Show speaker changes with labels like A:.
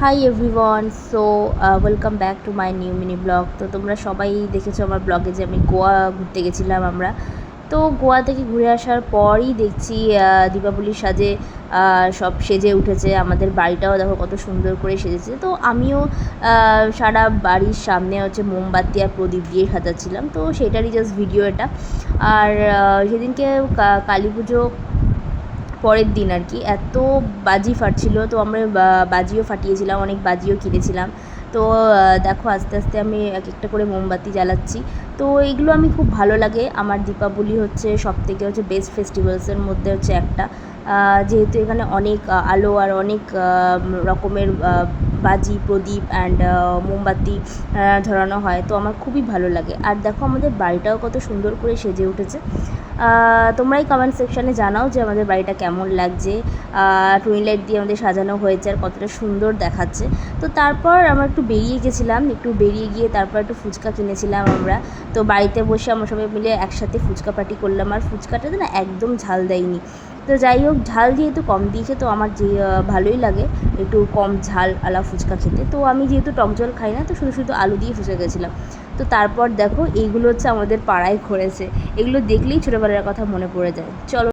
A: Hi everyone, so welcome back to my new mini blog. তো তোমরা সবাই দেখেছো আমার ব্লগে যে আমি গোয়া ঘুরতে গেছিলাম আমরা। তো গোয়া থেকে ঘুরে আসার পরই দেখছি দীপাবলির সাজে সব সেজে উঠেছে। আমাদের বাড়িটাও দেখো কত সুন্দর করে সেজেছে। তো আমিও সারা বাড়ির সামনে হচ্ছে মোমবাতি আর প্রদীপ দিয়ে সাজাচ্ছিলাম, তো সেটারই জাস্ট ভিডিও এটা। আর সেদিনকে কালী পুজো পরের দিন আর কি এত বাজি ফাটছিল, তো আমরা বাজিও ফাটিয়েছিলাম, অনেক বাজিও কিনেছিলাম। তো দেখো আস্তে আস্তে আমি এক একটা করে মোমবাতি জ্বালাচ্ছি। তো এইগুলো আমি খুব ভালো লাগে। আমার দীপাবলি হচ্ছে সবথেকে হচ্ছে বেস্ট ফেস্টিভ্যালসের মধ্যে হচ্ছে একটা, যেহেতু এখানে অনেক আলো আর অনেক রকমের বাজি, প্রদীপ অ্যান্ড মোমবাতি ধরানো হয়, তো আমার খুবই ভালো লাগে। আর দেখো আমাদের বাড়িটাও কত সুন্দর করে সেজে উঠেছে। তোমরাই কমেন্ট সেকশানে জানাও যে আমাদের বাড়িটা কেমন লাগছে। টুনি লাইট দিয়ে আমাদের সাজানো হয়েছে আর কতটা সুন্দর দেখাচ্ছে। তো তারপর আমরা একটু বেরিয়ে গেছিলাম, একটু বেরিয়ে গিয়ে তারপর একটু ফুচকা কিনেছিলাম আমরা। তো বাড়িতে বসে আমরা সবাই মিলে একসাথে ফুচকা পার্টি করলাম। আর ফুচকাটাতে না একদম ঝাল দেয়নি। তো যাই হোক, ঝাল যেহেতু কম দিয়েছে, তো আমার যে ভালোই লাগে একটু কম ঝাল আলা ফুচকা খেতে। তো আমি যেহেতু টক জল খাই না, তো শুধু শুধু আলু দিয়ে ফুচকা গেছিলাম। তো তারপর দেখো এইগুলো হচ্ছে আমাদের পাড়ায় ঘুরেছে। এগুলো দেখলেই ছোটোবেলার কথা মনে পড়ে যায়। চলো।